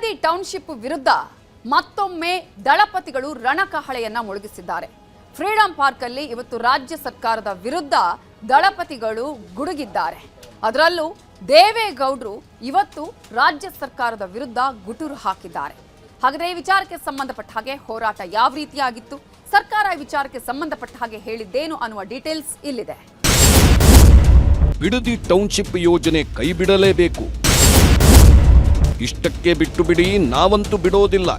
Bidadi township ವಿರುದ್ಧ ಮತ್ತೊಮ್ಮೆ ದಳಪತಿಗಳು ರಣಕಹಳೆಯನ್ನ ಮೊಳಗಿಸಿದ್ದಾರೆ. Freedom park ಅಲ್ಲಿ ಇವತ್ತು ರಾಜ್ಯ ಸರ್ಕಾರದ ವಿರುದ್ಧ ದಳಪತಿಗಳು ಗುಡುಗಿದ್ದಾರೆ. ಅದರಲ್ಲೂ ದೇವೇಗೌಡರು ಇವತ್ತು ರಾಜ್ಯ ಸರ್ಕಾರದ ವಿರುದ್ಧ ಗುಟುರು ಹಾಕಿದ್ದಾರೆ. ಹಾಗಾದ್ರೆ ಈ ವಿಚಾರಕ್ಕೆ ಸಂಬಂಧಪಟ್ಟ ಹಾಗೆ ಹೋರಾಟ ಯಾವ ರೀತಿಯಾಗಿತ್ತು, ಸರ್ಕಾರ ಈ ವಿಚಾರಕ್ಕೆ ಸಂಬಂಧಪಟ್ಟ ಹಾಗೆ ಹೇಳಿದ್ದೇನು ಅನ್ನುವ ಡೀಟೇಲ್ಸ್ ಇಲ್ಲಿದೆ. ಬಿಡದಿ ಟೌನ್ಶಿಪ್ ಯೋಜನೆ ಕೈ ಬಿಡಲೇಬೇಕು, ಇಷ್ಟಕ್ಕೆ ಬಿಟ್ಟು ಬಿಡಿ, ನಾವಂತೂ ಬಿಡೋದಿಲ್ಲ.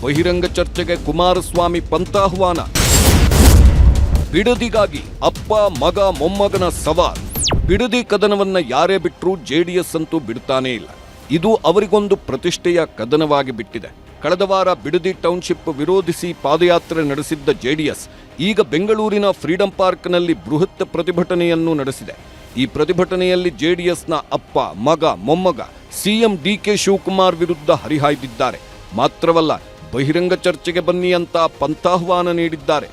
ಬಹಿರಂಗ ಚರ್ಚೆಗೆ ಕುಮಾರಸ್ವಾಮಿ ಪಂಥಾಹ್ವಾನ. ಬಿಡದಿಗಾಗಿ ಅಪ್ಪ ಮಗ ಮೊಮ್ಮಗನ ಸವಾಲ್. ಬಿಡದಿ ಕದನವನ್ನ ಯಾರೇ ಬಿಟ್ಟರೂ ಜೆಡಿಎಸ್ ಅಂತೂ ಬಿಡ್ತಾನೇ ಇಲ್ಲ. ಇದು ಅವರಿಗೊಂದು ಪ್ರತಿಷ್ಠೆಯ ಕದನವಾಗಿ ಬಿಟ್ಟಿದೆ. ಕಳೆದ ವಾರ ಬಿಡದಿ ಟೌನ್ಶಿಪ್ ವಿರೋಧಿಸಿ ಪಾದಯಾತ್ರೆ ನಡೆಸಿದ್ದ ಜೆಡಿಎಸ್ ಈಗ ಬೆಂಗಳೂರಿನ ಫ್ರೀಡಂ ಪಾರ್ಕ್ನಲ್ಲಿ ಬೃಹತ್ ಪ್ರತಿಭಟನೆಯನ್ನು ನಡೆಸಿದೆ. ಈ ಪ್ರತಿಭಟನೆಯಲ್ಲಿ ಜೆಡಿಎಸ್ನ ಅಪ್ಪ ಮಗ ಮೊಮ್ಮಗ ಸಿಎಂ ಡಿಕೆ ಶಿವಕುಮಾರ್ ವಿರುದ್ಧ ಹರಿಹಾಯ್ದಿದ್ದಾರೆ. ಮಾತ್ರವಲ್ಲ, ಬಹಿರಂಗ ಚರ್ಚೆಗೆ ಬನ್ನಿ ಅಂತ ಪಂಥಾಹ್ವಾನ ನೀಡಿದ್ದಾರೆ.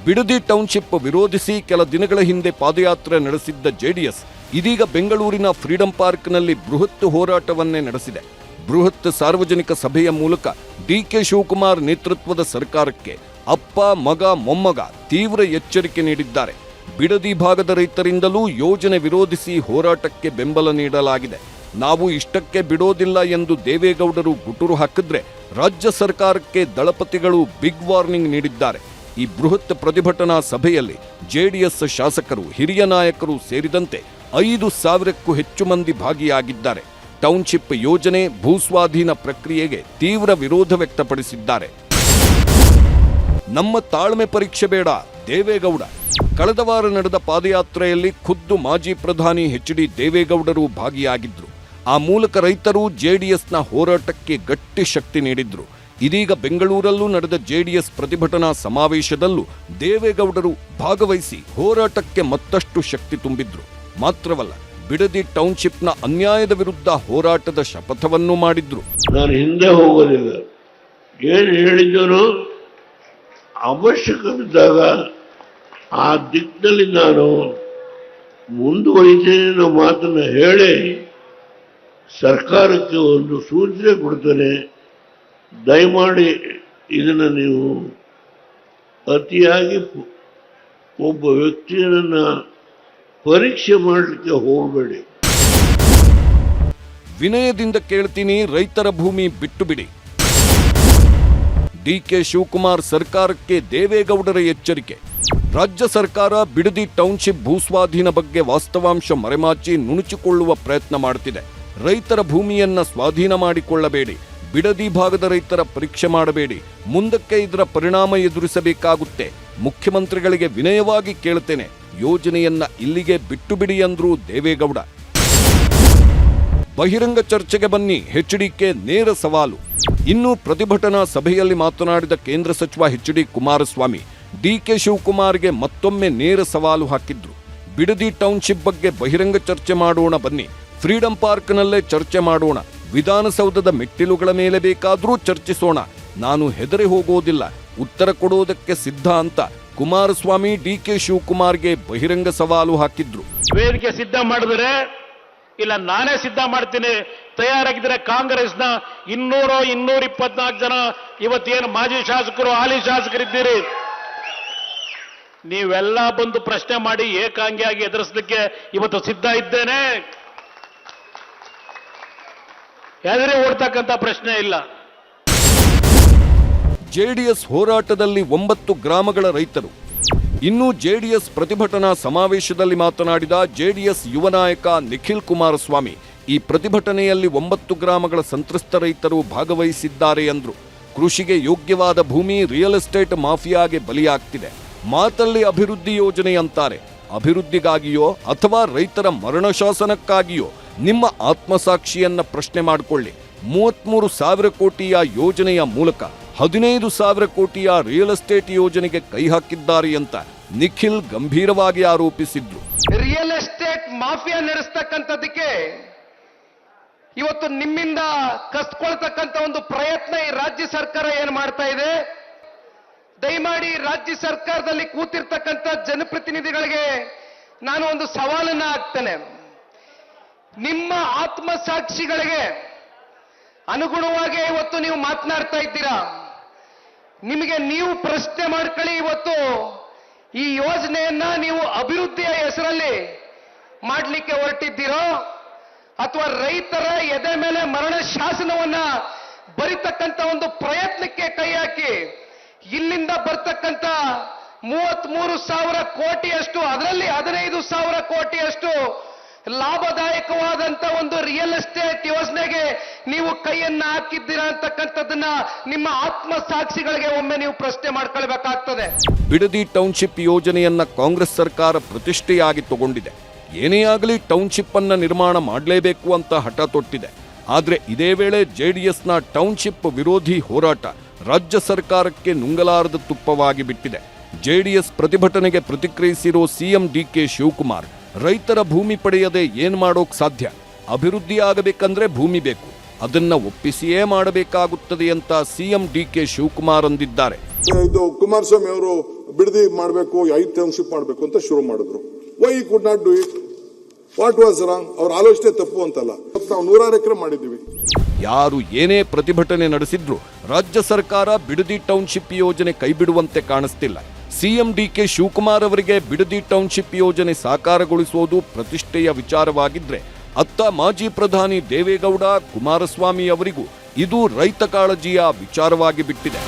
ಬಿಡದಿ ಟೌನ್ಶಿಪ್ ವಿರೋಧಿಸಿ ಕೆಲ ದಿನಗಳ ಹಿಂದೆ ಪಾದಯಾತ್ರೆ ನಡೆಸಿದ್ದ ಜೆಡಿಎಸ್ ಇದೀಗ ಬೆಂಗಳೂರಿನ ಫ್ರೀಡಂ ಪಾರ್ಕ್ನಲ್ಲಿ ಬೃಹತ್ ಹೋರಾಟವನ್ನೇ ನಡೆಸಿದೆ. ಬೃಹತ್ ಸಾರ್ವಜನಿಕ ಸಭೆಯ ಮೂಲಕ ಡಿಕೆ ಶಿವಕುಮಾರ್ ನೇತೃತ್ವದ ಸರ್ಕಾರಕ್ಕೆ ಅಪ್ಪ ಮಗ ಮೊಮ್ಮಗ ತೀವ್ರ ಎಚ್ಚರಿಕೆ ನೀಡಿದ್ದಾರೆ. ಬಿಡದಿ ಭಾಗದ ರೈತರಿಂದಲೂ ಯೋಜನೆ ವಿರೋಧಿಸಿ ಹೋರಾಟಕ್ಕೆ ಬೆಂಬಲ ನೀಡಲಾಗಿದೆ. ನಾವು ಇಷ್ಟಕ್ಕೆ ಬಿಡೋದಿಲ್ಲ ಎಂದು ದೇವೇಗೌಡರು ಗುಟುರು ಹಾಕಿದ್ರೆ ರಾಜ್ಯ ಸರ್ಕಾರಕ್ಕೆ ದಳಪತಿಗಳು ಬಿಗ್ ವಾರ್ನಿಂಗ್ ನೀಡಿದ್ದಾರೆ. ಈ ಬೃಹತ್ ಪ್ರತಿಭಟನಾ ಸಭೆಯಲ್ಲಿ ಜೆಡಿಎಸ್ ಶಾಸಕರು, ಹಿರಿಯ ನಾಯಕರು ಸೇರಿದಂತೆ 5,000ಕ್ಕೂ ಹೆಚ್ಚು ಮಂದಿ ಭಾಗಿಯಾಗಿದ್ದಾರೆ. ಟೌನ್ಶಿಪ್ ಯೋಜನೆ ಭೂಸ್ವಾಧೀನ ಪ್ರಕ್ರಿಯೆಗೆ ತೀವ್ರ ವಿರೋಧ ವ್ಯಕ್ತಪಡಿಸಿದ್ದಾರೆ. ನಮ್ಮ ತಾಳ್ಮೆ ಪರೀಕ್ಷೆ ಬೇಡ, ದೇವೇಗೌಡ. ಕಳೆದ ವಾರ ನಡೆದ ಪಾದಯಾತ್ರೆಯಲ್ಲಿ ಖುದ್ದು ಮಾಜಿ ಪ್ರಧಾನಿ ಎಚ್.ಡಿ. ದೇವೇಗೌಡರು ಭಾಗಿಯಾಗಿದ್ರು. ಆ ಮೂಲಕ ರೈತರು ಜೆಡಿಎಸ್ನ ಹೋರಾಟಕ್ಕೆ ಗಟ್ಟಿ ಶಕ್ತಿ ನೀಡಿದ್ರು. ಇದೀಗ ಬೆಂಗಳೂರಲ್ಲೂ ನಡೆದ ಜೆಡಿಎಸ್ ಪ್ರತಿಭಟನಾ ಸಮಾವೇಶದಲ್ಲೂ ದೇವೇಗೌಡರು ಭಾಗವಹಿಸಿ ಹೋರಾಟಕ್ಕೆ ಮತ್ತಷ್ಟು ಶಕ್ತಿ ತುಂಬಿದ್ರು. ಮಾತ್ರವಲ್ಲ, ಬಿಡದಿ ಟೌನ್ಶಿಪ್ನ ಅನ್ಯಾಯದ ವಿರುದ್ಧ ಹೋರಾಟದ ಶಪಥವನ್ನು ಮಾಡಿದ್ರು. ನಾನು ಹಿಂದೆ ಹೋಗೋದಿಲ್ಲ, ಏನು ಹೇಳಿದ್ರು ಅವಶ್ಯಕ ಬಿದ್ದಾಗ ಆ ದಿಕ್ಕಿನಲ್ಲಿ ನಾನು ಮುಂದುವರಿತೇನೆ ಮಾತನ್ನು ಹೇಳಿ ಸರ್ಕಾರಕ್ಕೆ ಒಂದು ಸೂಚನೆ ಕೊಡ್ತೇನೆ. ದಯಮಾಡಿ ಇದನ್ನು ನೀವು ಅತಿಯಾಗಿ ಒಬ್ಬ ವ್ಯಕ್ತಿಯನ್ನ ಪರೀಕ್ಷೆ ಮಾಡಲಿಕ್ಕೆ ಹೋಗಬೇಡಿ. ವಿನಯದಿಂದ ಕೇಳ್ತೀನಿ, ರೈತರ ಭೂಮಿ ಬಿಟ್ಟು ಬಿಡಿ. ಡಿಕೆ ಶಿವಕುಮಾರ್ ಸರ್ಕಾರಕ್ಕೆ ದೇವೇಗೌಡರ ಎಚ್ಚರಿಕೆ. ರಾಜ್ಯ ಸರ್ಕಾರ ಬಿಡದಿ ಟೌನ್ಶಿಪ್ ಭೂಸ್ವಾಧೀನ ಬಗ್ಗೆ ವಾಸ್ತವಾಂಶ ಮರೆಮಾಚಿ ನುಣುಚಿಕೊಳ್ಳುವ ಪ್ರಯತ್ನ ಮಾಡುತ್ತಿದೆ. ರೈತರ ಭೂಮಿಯನ್ನ ಸ್ವಾಧೀನ ಮಾಡಿಕೊಳ್ಳಬೇಡಿ, ಬಿಡದಿ ಭಾಗದ ರೈತರ ಪರೀಕ್ಷೆ ಮಾಡಬೇಡಿ, ಮುಂದಕ್ಕೆ ಇದರ ಪರಿಣಾಮ ಎದುರಿಸಬೇಕಾಗುತ್ತೆ. ಮುಖ್ಯಮಂತ್ರಿಗಳಿಗೆ ವಿನಯವಾಗಿ ಕೇಳುತ್ತೇನೆ, ಯೋಜನೆಯನ್ನ ಇಲ್ಲಿಗೆ ಬಿಟ್ಟು ಬಿಡಿ ಅಂದ್ರು ದೇವೇಗೌಡ. ಬಹಿರಂಗ ಚರ್ಚೆಗೆ ಬನ್ನಿ, ಎಚ್.ಡಿಕೆ ನೇರ ಸವಾಲು. ಇನ್ನು ಪ್ರತಿಭಟನಾ ಸಭೆಯಲ್ಲಿ ಮಾತನಾಡಿದ ಕೇಂದ್ರ ಸಚಿವ ಎಚ್.ಡಿ. ಕುಮಾರಸ್ವಾಮಿ ಡಿಕೆ ಶಿವಕುಮಾರ್ಗೆ ಮತ್ತೊಮ್ಮೆ ನೇರ ಸವಾಲು ಹಾಕಿದ್ರು. ಬಿಡದಿ ಟೌನ್ಶಿಪ್ ಬಗ್ಗೆ ಬಹಿರಂಗ ಚರ್ಚೆ ಮಾಡೋಣ ಬನ್ನಿ, ಫ್ರೀಡಂ ಪಾರ್ಕ್ನಲ್ಲೇ ಚರ್ಚೆ ಮಾಡೋಣ, ವಿಧಾನಸೌಧದ ಮೆಟ್ಟಿಲುಗಳ ಮೇಲೆ ಬೇಕಾದರೂ ಚರ್ಚಿಸೋಣ, ನಾನು ಹೆದರಿ ಹೋಗೋದಿಲ್ಲ, ಉತ್ತರ ಕೊಡೋದಕ್ಕೆ ಸಿದ್ಧ ಅಂತ ಕುಮಾರಸ್ವಾಮಿ ಡಿಕೆ ಶಿವಕುಮಾರ್ಗೆ ಬಹಿರಂಗ ಸವಾಲು ಹಾಕಿದ್ರು. ವೇದಿಕೆ ಸಿದ್ಧ ಮಾಡಿದ್ರೆ ಇಲ್ಲ ನಾನೇ ಸಿದ್ಧ ಮಾಡ್ತೀನಿ, ತಯಾರಾಗಿದ್ರೆ ಕಾಂಗ್ರೆಸ್ನ 224 ಜನ ಇವತ್ತೇನು ಮಾಜಿ ಶಾಸಕರು, ಹಾಲಿ ಶಾಸಕರಿದ್ದೀರಿ, ನೀವೆಲ್ಲ ಬಂದು ಪ್ರಶ್ನೆ ಮಾಡಿ ಏಕಾಂಗಿಯಾಗಿ ಎದುರಿಸಲಿಕ್ಕೆ ಇವತ್ತು ಸಿದ್ಧ ಇದ್ದೇನೆ. ಹೆದರಿ ಓಡ್ತಕ್ಕಂಥ ಪ್ರಶ್ನೆ ಇಲ್ಲ. ಜೆಡಿಎಸ್ ಹೋರಾಟದಲ್ಲಿ 9 ಗ್ರಾಮಗಳ ರೈತರು. ಇನ್ನು ಜೆಡಿಎಸ್ ಪ್ರತಿಭಟನಾ ಸಮಾವೇಶದಲ್ಲಿ ಮಾತನಾಡಿದ ಜೆಡಿಎಸ್ ಯುವ ನಾಯಕ ನಿಖಿಲ್ ಕುಮಾರಸ್ವಾಮಿ ಈ ಪ್ರತಿಭಟನೆಯಲ್ಲಿ 9 ಗ್ರಾಮಗಳ ಸಂತ್ರಸ್ತ ರೈತರು ಭಾಗವಹಿಸಿದ್ದಾರೆ ಎಂದರು. ಕೃಷಿಗೆ ಯೋಗ್ಯವಾದ ಭೂಮಿ ರಿಯಲ್ ಎಸ್ಟೇಟ್ ಮಾಫಿಯಾಗೆ ಬಲಿಯಾಗ್ತಿದೆ. ಮಾತಲ್ಲಿ ಅಭಿವೃದ್ಧಿ ಯೋಜನೆ ಅಂತಾರೆ. ಅಭಿವೃದ್ಧಿಗಾಗಿಯೋ ಅಥವಾ ರೈತರ ಮರಣ ಶಾಸನಕ್ಕಾಗಿಯೋ ನಿಮ್ಮ ಆತ್ಮಸಾಕ್ಷಿಯನ್ನ ಪ್ರಶ್ನೆ ಮಾಡಿಕೊಳ್ಳಿ. 33,000 ಕೋಟಿಯ ಯೋಜನೆಯ ಮೂಲಕ 15,000 ಕೋಟಿಯ ರಿಯಲ್ ಎಸ್ಟೇಟ್ ಯೋಜನೆಗೆ ಕೈ ಹಾಕಿದ್ದಾರೆ ಅಂತ ನಿಖಿಲ್ ಗಂಭೀರವಾಗಿ ಆರೋಪಿಸಿದ್ರು. ರಿಯಲ್ ಎಸ್ಟೇಟ್ ಮಾಫಿಯಾ ನಡೆಸ್ತಕ್ಕಂಥದಕ್ಕೆ ಇವತ್ತು ನಿಮ್ಮಿಂದ ಕಸ್ಕೊಳ್ತಕ್ಕಂಥ ಒಂದು ಪ್ರಯತ್ನ ಈ ರಾಜ್ಯ ಸರ್ಕಾರ ಏನು ಮಾಡ್ತಾ ಇದೆ, ದಯಮಾಡಿ ರಾಜ್ಯ ಸರ್ಕಾರದಲ್ಲಿ ಕೂತಿರ್ತಕ್ಕಂಥ ಜನಪ್ರತಿನಿಧಿಗಳಿಗೆ ನಾನು ಒಂದು ಸವಾಲನ್ನ ಹಾಕ್ತೇನೆ. ನಿಮ್ಮ ಆತ್ಮಸಾಕ್ಷಿಗಳಿಗೆ ಅನುಗುಣವಾಗಿ ಇವತ್ತು ನೀವು ಮಾತನಾಡ್ತಾ ಇದ್ದೀರಾ. ನಿಮಗೆ ನೀವು ಪ್ರಶ್ನೆ ಮಾಡ್ಕೊಳ್ಳಿ, ಇವತ್ತು ಈ ಯೋಜನೆಯನ್ನ ನೀವು ಅಭಿವೃದ್ಧಿಯ ಹೆಸರಲ್ಲಿ ಮಾಡಲಿಕ್ಕೆ ಹೊರಟಿದ್ದೀರೋ ಅಥವಾ ರೈತರ ಎದೆ ಮೇಲೆ ಮರಣ ಶಾಸನವನ್ನ ಬರಿತಕ್ಕಂತ ಒಂದು ಪ್ರಯತ್ನಕ್ಕೆ ಕೈ ಹಾಕಿ ಇಲ್ಲಿಂದ ಬರ್ತಕ್ಕಂಥ 33,000 ಕೋಟಿಯಷ್ಟು, ಅದರಲ್ಲಿ 15,000 ಕೋಟಿಯಷ್ಟು ಲಾಭದಾಯಕವಾದಂತ ಒಂದು ರಿಯಲ್ ಎಸ್ಟೇಟ್ ಯೋಜನೆಗೆ ನೀವು ಕೈಯನ್ನ ಹಾಕಿದ್ದೀರಾ ಅಂತಕ್ಕಂಥದ್ದನ್ನ ನಿಮ್ಮ ಆತ್ಮಸಾಕ್ಷಿಗಳಿಗೆ ಒಮ್ಮೆ ನೀವು ಪ್ರಶ್ನೆ ಮಾಡ್ಕೊಳ್ಬೇಕಾಗ್ತದೆ. ಬಿಡದಿ ಟೌನ್ಶಿಪ್ ಯೋಜನೆಯನ್ನ ಕಾಂಗ್ರೆಸ್ ಸರ್ಕಾರ ಪ್ರತಿಷ್ಠೆಯಾಗಿ ತಗೊಂಡಿದೆ. ಏನೇ ಆಗಲಿ ಟೌನ್ಶಿಪ್ ಅನ್ನ ನಿರ್ಮಾಣ ಮಾಡಲೇಬೇಕು ಅಂತ ಹಠ ತೊಟ್ಟಿದೆ. ಆದರೆ ಇದೇ ವೇಳೆ ಜೆಡಿಎಸ್ನ ಟೌನ್ಶಿಪ್ ವಿರೋಧಿ ಹೋರಾಟ ರಾಜ್ಯ ಸರ್ಕಾರಕ್ಕೆ ನುಂಗಲಾರದ ತುಪ್ಪವಾಗಿ ಬಿಟ್ಟಿದೆ. ಜೆಡಿಎಸ್ ಪ್ರತಿಭಟನೆಗೆ ಪ್ರತಿಕ್ರಿಯಿಸಿರೋ ಸಿಎಂ ಡಿಕೆ ಶಿವಕುಮಾರ್, ರೈತರ ಭೂಮಿ ಪಡೆಯದೆ ಏನ್ ಮಾಡೋಕ್ ಸಾಧ್ಯ? ಅಭಿವೃದ್ಧಿ ಆಗಬೇಕಂದ್ರೆ ಭೂಮಿ ಬೇಕು, ಅದನ್ನ ಒಪ್ಪಿಸಿಯೇ ಮಾಡಬೇಕಾಗುತ್ತದೆ ಅಂತ ಸಿಎಂ ಡಿಕೆ ಶಿವಕುಮಾರ್ ಅಂದಿದ್ದಾರೆ. ಇದು ಕುಮಾರಸ್ವಾಮಿ ಅವರು ಬಿಡದಿ ಮಾಡಬೇಕು, 5 ಟೌನ್ಶಿಪ್ ಮಾಡಬೇಕು ಅಂತ ಶುರು ಮಾಡಿದ್ರು. Why could not do it? What was wrong? ಅವ್ರ ಆಲೋಚನೆ ತಪ್ಪು ಅಂತಲ್ಲ. ನಾವು 106 ಎಕರೆ ಮಾಡಿದ್ದೀವಿ. ಯಾರು ಏನೇ ಪ್ರತಿಭಟನೆ ನಡೆಸಿದ್ರು ರಾಜ್ಯ ಸರ್ಕಾರ ಬಿಡದಿ ಟೌನ್ಶಿಪ್ ಯೋಜನೆ ಕೈಬಿಡುವಂತೆ ಕಾಣಿಸ್ತಿಲ್ಲ. ಸಿಎಂ ಡಿಕೆ ಶಿವಕುಮಾರ್ ಅವರಿಗೆ ಬಿಡದಿ ಟೌನ್ಶಿಪ್ ಯೋಜನೆ ಸಾಕಾರಗೊಳಿಸುವುದು ಪ್ರತಿಷ್ಠೆಯ ವಿಚಾರವಾಗಿದ್ರೆ, ಅತ್ತ ಮಾಜಿ ಪ್ರಧಾನಿ ದೇವೇಗೌಡ, ಕುಮಾರಸ್ವಾಮಿ ಅವರಿಗೂ ಇದು ರೈತ ಕಾಳಜಿಯ ವಿಚಾರವಾಗಿ ಬಿಟ್ಟಿದೆ.